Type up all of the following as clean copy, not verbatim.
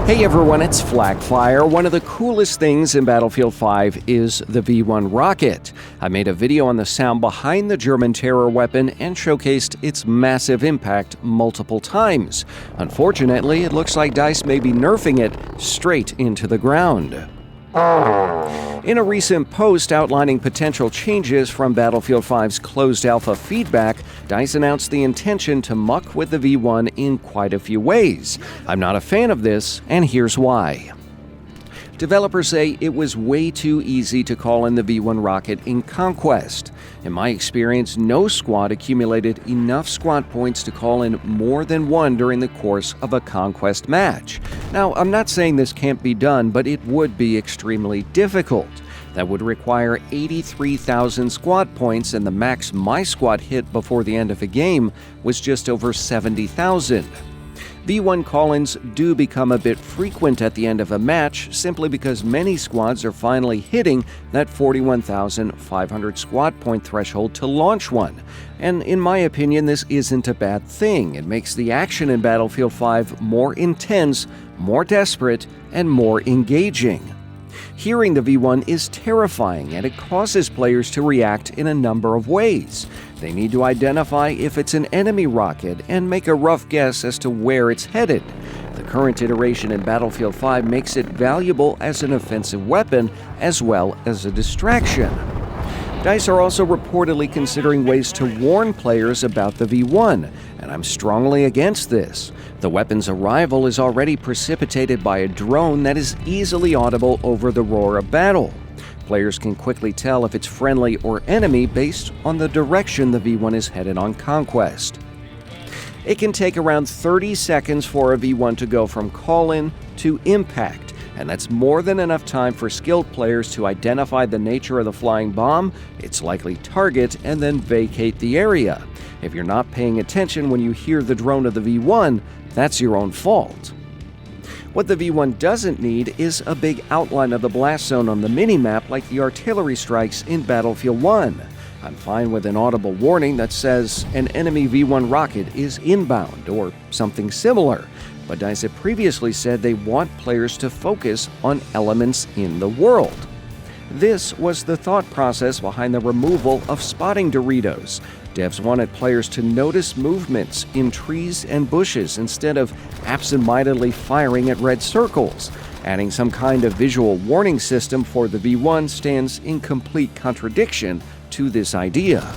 Hey everyone, it's Flak. One of the coolest things in Battlefield 5 is the V1 rocket. I made a video on the sound behind the German terror weapon and showcased its massive impact multiple times. Unfortunately, it looks like DICE may be nerfing it straight into the ground. In a recent post outlining potential changes from Battlefield 5's closed alpha feedback, DICE announced the intention to muck with the V1 in quite a few ways. I'm not a fan of this, and here's why. Developers say it was way too easy to call in the V1 rocket in Conquest. In my experience, no squad accumulated enough squad points to call in more than one during the course of a Conquest match. Now, I'm not saying this can't be done, but it would be extremely difficult. That would require 83,000 squad points, and the max my squad hit before the end of a game was just over 70,000. V1 call-ins do become a bit frequent at the end of a match simply because many squads are finally hitting that 41,500 squad point threshold to launch one. And in my opinion, this isn't a bad thing. It makes the action in Battlefield 5 more intense, more desperate, and more engaging. Hearing the V1 is terrifying, and it causes players to react in a number of ways. They need to identify if it's an enemy rocket and make a rough guess as to where it's headed. The current iteration in Battlefield 5 makes it valuable as an offensive weapon as well as a distraction. DICE are also reportedly considering ways to warn players about the V1, and I'm strongly against this. The weapon's arrival is already precipitated by a drone that is easily audible over the roar of battle. Players can quickly tell if it's friendly or enemy based on the direction the V1 is headed on Conquest. It can take around 30 seconds for a V1 to go from call-in to impact, and that's more than enough time for skilled players to identify the nature of the flying bomb, its likely target, and then vacate the area. If you're not paying attention when you hear the drone of the V1, that's your own fault. What the V1 doesn't need is a big outline of the blast zone on the minimap like the artillery strikes in Battlefield 1. I'm fine with an audible warning that says an enemy V1 rocket is inbound or something similar, but DICE had previously said they want players to focus on elements in the world. This was the thought process behind the removal of spotting Doritos. Devs wanted players to notice movements in trees and bushes instead of absent-mindedly firing at red circles. Adding some kind of visual warning system for the V1 stands in complete contradiction to this idea.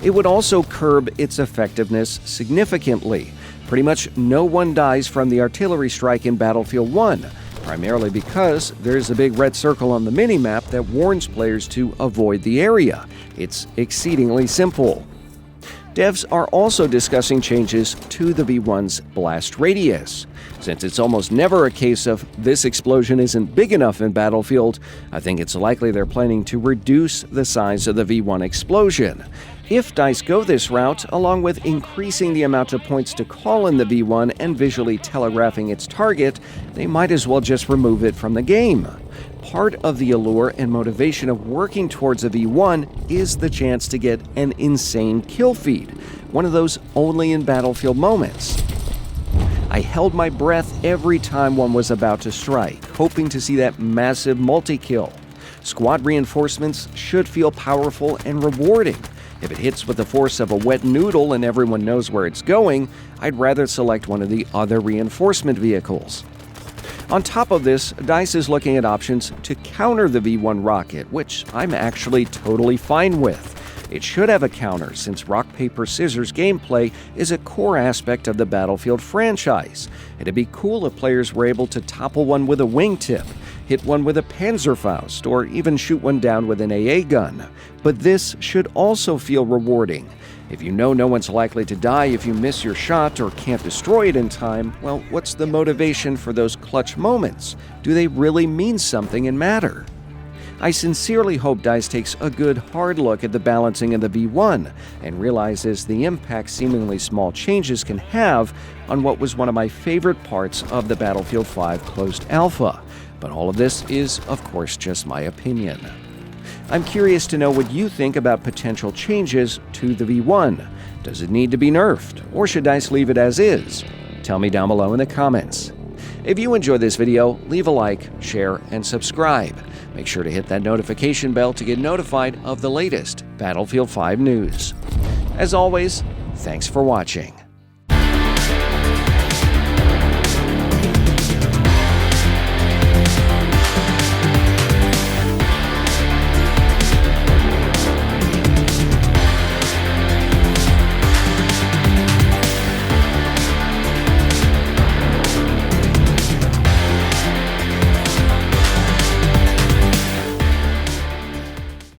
It would also curb its effectiveness significantly. Pretty much no one dies from the artillery strike in Battlefield 1, primarily because there's a big red circle on the minimap that warns players to avoid the area. It's exceedingly simple. Devs are also discussing changes to the V1's blast radius. Since it's almost never a case of this explosion isn't big enough in Battlefield, I think it's likely they're planning to reduce the size of the V1 explosion. If DICE go this route, along with increasing the amount of points to call in the V1 and visually telegraphing its target, they might as well just remove it from the game. Part of the allure and motivation of working towards a V1 is the chance to get an insane kill feed, one of those only in Battlefield moments. I held my breath every time one was about to strike, hoping to see that massive multi-kill. Squad reinforcements should feel powerful and rewarding. If it hits with the force of a wet noodle and everyone knows where it's going, I'd rather select one of the other reinforcement vehicles. On top of this, DICE is looking at options to counter the V1 rocket, which I'm actually totally fine with. It should have a counter, since rock, paper, scissors gameplay is a core aspect of the Battlefield franchise. It'd be cool if players were able to topple one with a wingtip, hit one with a Panzerfaust, or even shoot one down with an AA gun. But this should also feel rewarding. If you know no one's likely to die if you miss your shot or can't destroy it in time, well, what's the motivation for those clutch moments? Do they really mean something and matter? I sincerely hope DICE takes a good hard look at the balancing of the V1 and realizes the impact seemingly small changes can have on what was one of my favorite parts of the Battlefield 5 closed alpha. But all of this is, of course, just my opinion. I'm curious to know what you think about potential changes to the V1. Does it need to be nerfed, or should DICE leave it as is? Tell me down below in the comments. If you enjoyed this video, leave a like, share, and subscribe. Make sure to hit that notification bell to get notified of the latest Battlefield 5 news. As always, thanks for watching.